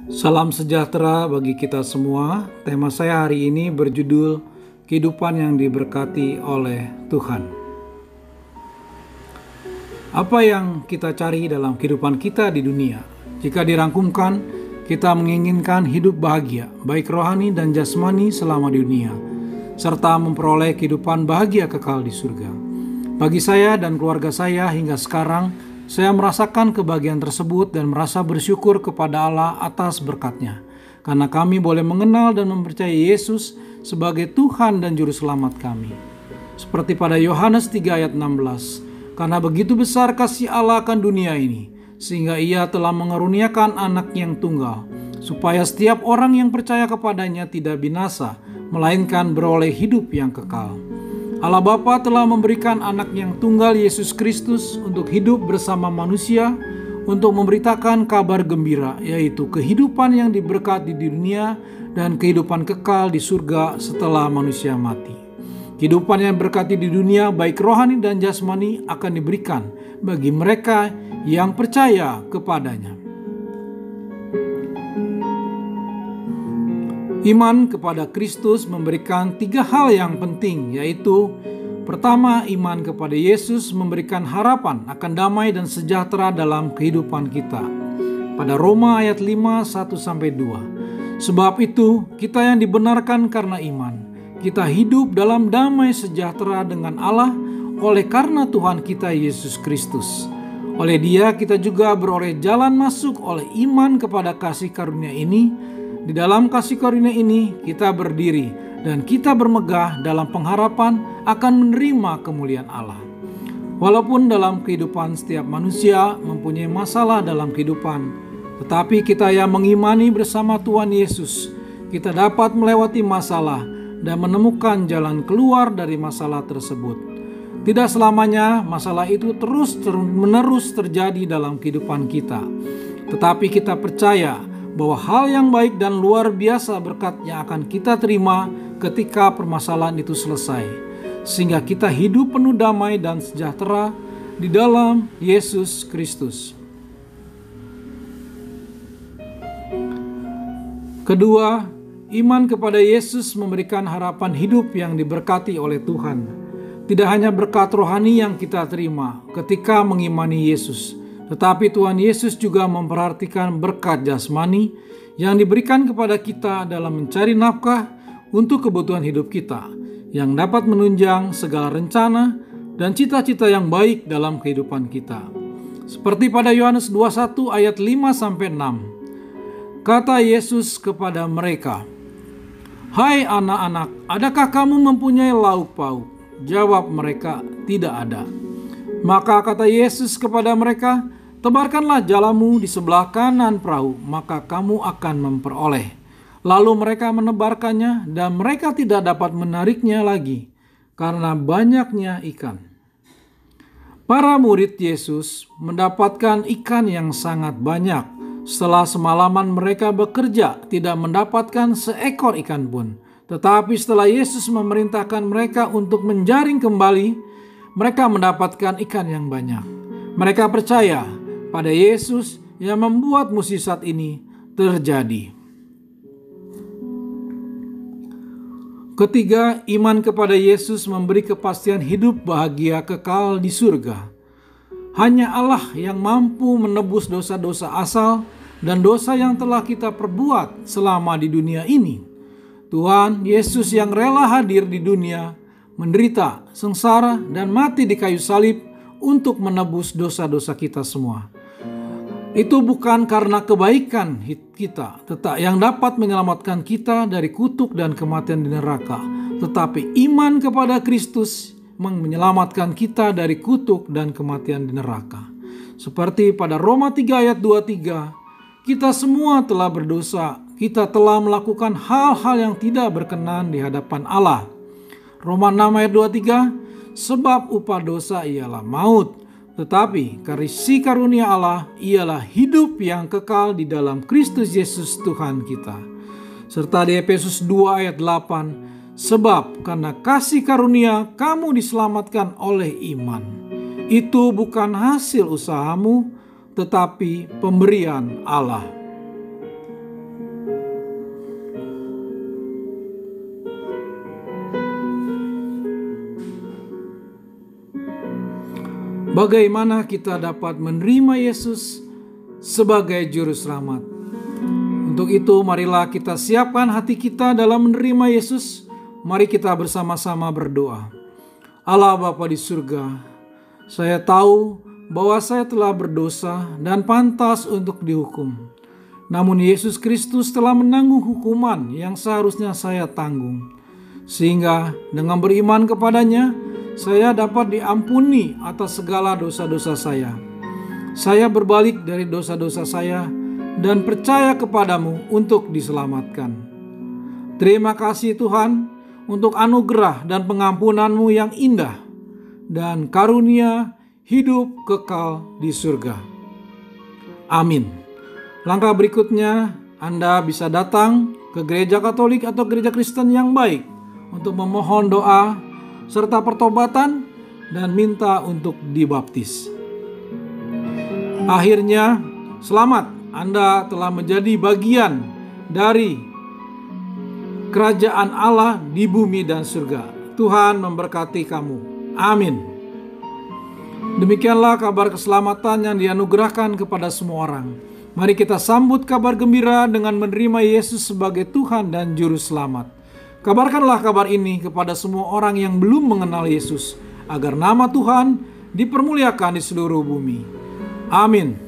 Salam sejahtera bagi kita semua. Tema saya hari ini berjudul Kehidupan yang diberkati oleh Tuhan. Apa yang kita cari dalam kehidupan kita di dunia? Jika dirangkumkan, kita menginginkan hidup bahagia, baik rohani dan jasmani selama di dunia, serta memperoleh kehidupan bahagia kekal di surga. Bagi saya dan keluarga saya hingga sekarang, saya merasakan kebahagiaan tersebut dan merasa bersyukur kepada Allah atas berkat-Nya. Karena kami boleh mengenal dan mempercayai Yesus sebagai Tuhan dan Juru Selamat kami. Seperti pada Yohanes 3 ayat 16, karena begitu besar kasih Allah akan dunia ini, sehingga Ia telah mengaruniakan anak yang tunggal, supaya setiap orang yang percaya kepadanya tidak binasa, melainkan beroleh hidup yang kekal. Allah Bapa telah memberikan anak yang tunggal Yesus Kristus untuk hidup bersama manusia, untuk memberitakan kabar gembira, yaitu kehidupan yang diberkati di dunia dan kehidupan kekal di surga setelah manusia mati. Kehidupan yang berkati di dunia, baik rohani dan jasmani, akan diberikan bagi mereka yang percaya kepadanya. Iman kepada Kristus memberikan 3 hal yang penting, yaitu pertama, iman kepada Yesus memberikan harapan akan damai dan sejahtera dalam kehidupan kita. Pada Roma ayat 5, 1-2. Sebab itu, kita yang dibenarkan karena iman, kita hidup dalam damai sejahtera dengan Allah oleh karena Tuhan kita Yesus Kristus. Oleh Dia kita juga beroleh jalan masuk oleh iman kepada kasih karunia ini. Di dalam kasih karunia ini kita berdiri dan kita bermegah dalam pengharapan akan menerima kemuliaan Allah. Walaupun dalam kehidupan setiap manusia mempunyai masalah dalam kehidupan, tetapi kita yang mengimani bersama Tuhan Yesus, kita dapat melewati masalah dan menemukan jalan keluar dari masalah tersebut. Tidak selamanya masalah itu terus-menerus terjadi dalam kehidupan kita, tetapi kita percaya bahwa hal yang baik dan luar biasa berkat yang akan kita terima ketika permasalahan itu selesai, sehingga kita hidup penuh damai dan sejahtera di dalam Yesus Kristus. Kedua, iman kepada Yesus memberikan harapan hidup yang diberkati oleh Tuhan. Tidak hanya berkat rohani yang kita terima ketika mengimani Yesus, tetapi Tuhan Yesus juga memperhatikan berkat jasmani yang diberikan kepada kita dalam mencari nafkah untuk kebutuhan hidup kita, yang dapat menunjang segala rencana dan cita-cita yang baik dalam kehidupan kita. Seperti pada Yohanes 21 ayat 5-6. Kata Yesus kepada mereka, "Hai anak-anak, adakah kamu mempunyai lauk pauk?" Jawab mereka, "Tidak ada." Maka kata Yesus kepada mereka, "Tebarkanlah jalamu di sebelah kanan perahu, maka kamu akan memperoleh." Lalu mereka menebarkannya dan mereka tidak dapat menariknya lagi karena banyaknya ikan. Para murid Yesus mendapatkan ikan yang sangat banyak. Setelah semalaman mereka bekerja tidak mendapatkan seekor ikan pun. Tetapi setelah Yesus memerintahkan mereka untuk menjaring kembali, mereka mendapatkan ikan yang banyak. Mereka percaya pada Yesus yang membuat mukjizat ini terjadi. Ketiga, iman kepada Yesus memberi kepastian hidup bahagia kekal di surga. Hanya Allah yang mampu menebus dosa-dosa asal dan dosa yang telah kita perbuat selama di dunia ini. Tuhan Yesus yang rela hadir di dunia, menderita, sengsara, dan mati di kayu salib untuk menebus dosa-dosa kita semua. Itu bukan karena kebaikan kita, yang dapat menyelamatkan kita dari kutuk dan kematian di neraka, tetapi iman kepada Kristus menyelamatkan kita dari kutuk dan kematian di neraka. Seperti pada Roma 3 ayat 23, kita semua telah berdosa, kita telah melakukan hal-hal yang tidak berkenan di hadapan Allah. Roma 6 ayat 23, sebab upah dosa ialah maut, tetapi kasih karunia Allah ialah hidup yang kekal di dalam Kristus Yesus Tuhan kita. Serta di Efesus 2 ayat 8, sebab karena kasih karunia kamu diselamatkan oleh iman. Itu bukan hasil usahamu, tetapi pemberian Allah. bagaimana kita dapat menerima Yesus sebagai Juru Selamat. Untuk itu, marilah kita siapkan hati kita dalam menerima Yesus. Mari kita bersama-sama berdoa. Allah Bapa di surga, saya tahu bahwa saya telah berdosa dan pantas untuk dihukum. Namun Yesus Kristus telah menanggung hukuman yang seharusnya saya tanggung. Sehingga dengan beriman kepadanya, saya dapat diampuni atas segala dosa-dosa saya. Saya berbalik dari dosa-dosa saya dan percaya kepadamu untuk diselamatkan. Terima kasih Tuhan untuk anugerah dan pengampunanmu yang indah dan karunia hidup kekal di surga. Amin. Langkah berikutnya, Anda bisa datang ke gereja Katolik atau gereja Kristen yang baik untuk memohon doa serta pertobatan dan minta untuk dibaptis. Akhirnya, selamat, Anda telah menjadi bagian dari kerajaan Allah di bumi dan surga. Tuhan memberkati kamu. Amin. Demikianlah kabar keselamatan yang dianugerahkan kepada semua orang. Mari kita sambut kabar gembira dengan menerima Yesus sebagai Tuhan dan Juru Selamat. Kabarkanlah kabar ini kepada semua orang yang belum mengenal Yesus, agar nama Tuhan dipermuliakan di seluruh bumi. Amin.